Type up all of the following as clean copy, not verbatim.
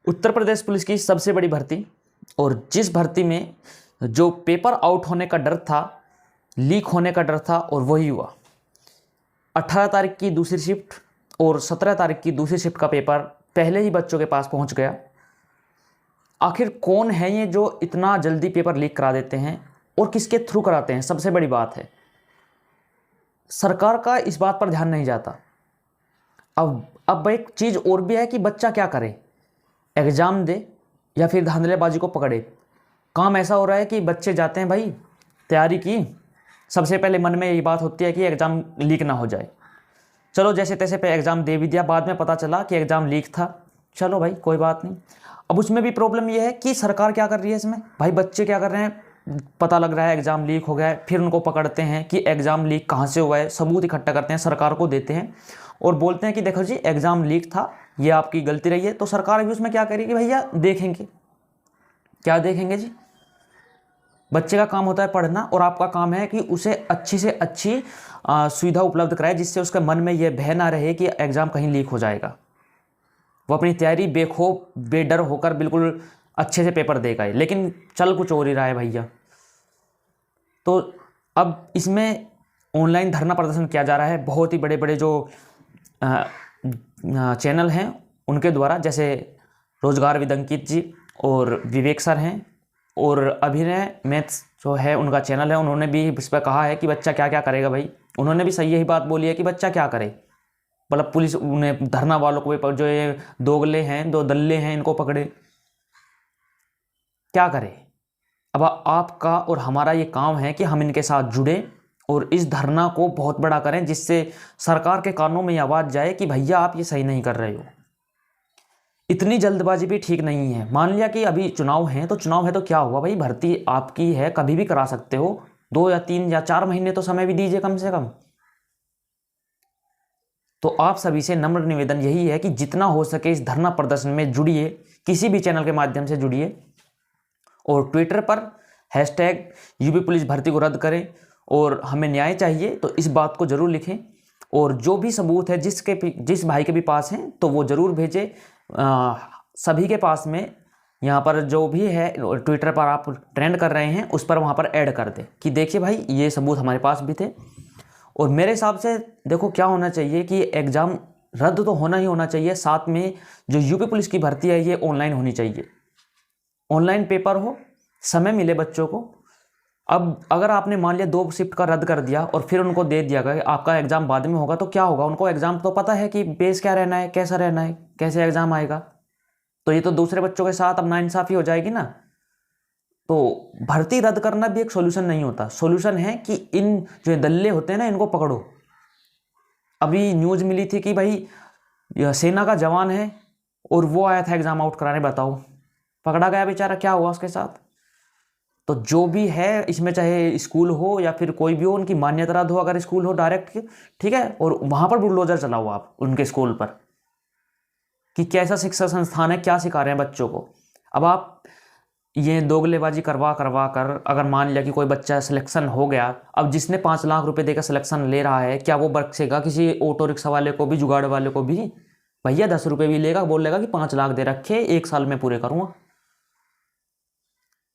Uttar Pradesh police की सबसे बड़ी भर्ती, और जिस भर्ती में जो पेपर आउट होने का डर था, लीक होने का डर था, और वही हुआ। 18 तारीख की दूसरी शिफ्ट और 17 तारीख की दूसरी शिफ्ट का पेपर पहले ही बच्चों के पास पहुंच गया। आखिर कौन है ये जो इतना जल्दी पेपर लीक करा देते हैं और किसके थ्रू कराते हैं? सबसे बड़ी बात है, सरकार का इस बात पर ध्यान नहीं जाता। अब एक चीज़ और भी है कि बच्चा क्या करे, एग्ज़ाम दे या फिर धांधलेबाजी को पकड़े। काम ऐसा हो रहा है कि बच्चे जाते हैं, भाई तैयारी की, सबसे पहले मन में यही बात होती है कि एग्ज़ाम लीक ना हो जाए। चलो जैसे तैसे पे एग्ज़ाम दे भी दिया, बाद में पता चला कि एग्ज़ाम लीक था। चलो भाई कोई बात नहीं। अब उसमें भी प्रॉब्लम ये है कि सरकार क्या कर रही है इसमें, भाई बच्चे क्या कर रहे हैं, पता लग रहा है एग्ज़ाम लीक हो गया है, फिर उनको पकड़ते हैं कि एग्ज़ाम लीक कहाँ से हुआ है, सबूत इकट्ठा करते हैं, सरकार को देते हैं और बोलते हैं कि देखो जी एग्ज़ाम लीक था, ये आपकी गलती रही है। तो सरकार भी उसमें क्या करेगी, भैया देखेंगे, क्या देखेंगे जी। बच्चे का काम होता है पढ़ना और आपका काम है कि उसे अच्छी से अच्छी सुविधा उपलब्ध कराए, जिससे उसके मन में यह भय ना रहे कि एग्ज़ाम कहीं लीक हो जाएगा। वो अपनी तैयारी बेखौफ बेडर होकर बिल्कुल अच्छे से पेपर देगा। लेकिन चल कुछ और ही रहा है भैया। तो अब इसमें ऑनलाइन धरना प्रदर्शन किया जा रहा है, बहुत ही बड़े बड़े जो चैनल हैं उनके द्वारा, जैसे रोजगार विद अंकित जी और विवेक सर हैं, और अभिनय मैथ्स जो है उनका चैनल है, उन्होंने भी इस पर कहा है कि बच्चा क्या क्या करेगा। भाई उन्होंने भी सही यही बात बोली है कि बच्चा क्या करे, मतलब पुलिस उन्हें धरना वालों को, जो ये दोगले हैं, दो दल्ले हैं, इनको पकड़े, क्या करे। अब आपका और हमारा ये काम है कि हम इनके साथ जुड़े और इस धरना को बहुत बड़ा करें, जिससे सरकार के कानों में आवाज़ जाए कि भैया आप ये सही नहीं कर रहे हो। इतनी जल्दबाजी भी ठीक नहीं है। मान लिया कि अभी चुनाव है तो चुनाव है तो क्या हुआ भाई, भर्ती आपकी है, कभी भी करा सकते हो। 2 या 3 या 4 महीने तो समय भी दीजिए कम से कम। तो आप सभी से नम्र निवेदन यही है कि जितना हो सके इस धरना प्रदर्शन में जुड़िए, किसी भी चैनल के माध्यम से जुड़िए, और ट्विटर पर हैशटैग यूपी पुलिस भर्ती को रद्द करें और हमें न्याय चाहिए तो इस बात को जरूर लिखें। और जो भी सबूत है जिस भाई के भी पास हैं तो वो ज़रूर भेजें। सभी के पास में यहाँ पर जो भी है ट्विटर पर आप ट्रेंड कर रहे हैं उस पर वहाँ पर ऐड कर दें कि देखिए भाई ये सबूत हमारे पास भी थे। और मेरे हिसाब से देखो क्या होना चाहिए कि एग्ज़ाम रद्द तो होना ही होना चाहिए, साथ में जो यूपी पुलिस की भर्ती है ये ऑनलाइन होनी चाहिए, ऑनलाइन पेपर हो, समय मिले बच्चों को। अब अगर आपने मान लिया 2 शिफ्ट का रद्द कर दिया और फिर उनको दे दिया गया आपका एग्ज़ाम बाद में होगा, तो क्या होगा, उनको एग्ज़ाम तो पता है कि बेस क्या रहना है, कैसा रहना है, कैसे एग्ज़ाम आएगा। तो ये तो दूसरे बच्चों के साथ अब नाइंसाफ़ी हो जाएगी ना। तो भर्ती रद्द करना भी एक सोल्यूशन नहीं होता। सोल्यूशन है कि इन जो दल्ले होते हैं ना, इनको पकड़ो। अभी न्यूज़ मिली थी कि भाई सेना का जवान है और वो आया था एग्ज़ाम आउट कराने, बताओ, पकड़ा गया बेचारा, क्या हुआ उसके साथ। तो जो भी है इसमें, चाहे स्कूल हो या फिर कोई भी हो, उनकी मान्यता रद्द हो, अगर स्कूल हो डायरेक्ट, ठीक है, और वहाँ पर बुलडोजर चलाओ आप उनके स्कूल पर कि कैसा शिक्षा संस्थान है, क्या सिखा रहे हैं बच्चों को। अब आप ये दोगलेबाजी करवा करवा कर अगर मान लिया कि कोई बच्चा सिलेक्शन हो गया, अब जिसने 5 लाख रुपए देकर सिलेक्शन ले रहा है, क्या वो बख्शेगा किसी ऑटो रिक्शा वाले को भी, जुगाड़ वाले को भी? भैया 10 रुपये भी लेगा, बोलेगा कि 5 लाख दे रखे, 1 साल में पूरे करूँगा।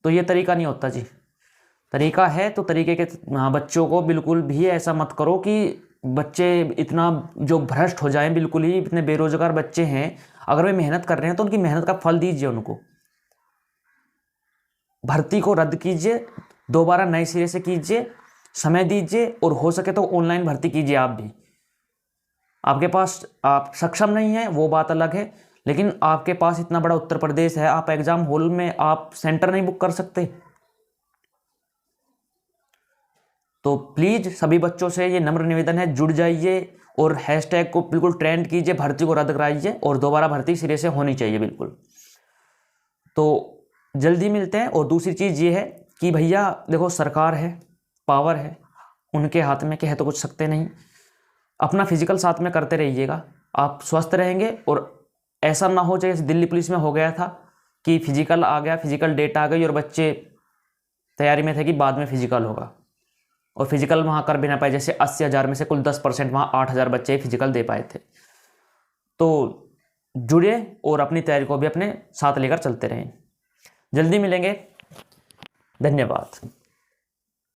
तो ये तरीका नहीं होता जी। तरीका है तो तरीके के बच्चों को बिल्कुल भी ऐसा मत करो कि बच्चे इतना जो भ्रष्ट हो जाएं, बिल्कुल ही इतने बेरोजगार बच्चे हैं। अगर वे मेहनत कर रहे हैं तो उनकी मेहनत का फल दीजिए उनको। भर्ती को रद्द कीजिए, दोबारा नए सिरे से कीजिए, समय दीजिए, और हो सके तो ऑनलाइन भर्ती कीजिए। आप भी, आपके पास आप सक्षम नहीं है वो बात अलग है, लेकिन आपके पास इतना बड़ा उत्तर प्रदेश है, आप एग्जाम हॉल में आप सेंटर नहीं बुक कर सकते? तो प्लीज़ सभी बच्चों से ये नम्र निवेदन है, जुड़ जाइए और हैशटैग को बिल्कुल ट्रेंड कीजिए, भर्ती को रद्द कराइए और दोबारा भर्ती सिरे से होनी चाहिए बिल्कुल। तो जल्दी मिलते हैं। और दूसरी चीज़ ये है कि भैया देखो, सरकार है, पावर है उनके हाथ में, कह तो कुछ सकते नहीं। अपना फिजिकल साथ में करते रहिएगा, आप स्वस्थ रहेंगे। और ऐसा ना हो जैसे दिल्ली पुलिस में हो गया था कि फिजिकल आ गया, फिजिकल डेट आ गई और बच्चे तैयारी में थे कि बाद में फिजिकल होगा, और फिजिकल वहाँ कर भी ना पाए। जैसे 80,000 में से कुल 10% वहाँ 8,000 बच्चे फिजिकल दे पाए थे। तो जुड़े और अपनी तैयारी को भी अपने साथ लेकर चलते रहें। जल्दी मिलेंगे, धन्यवाद।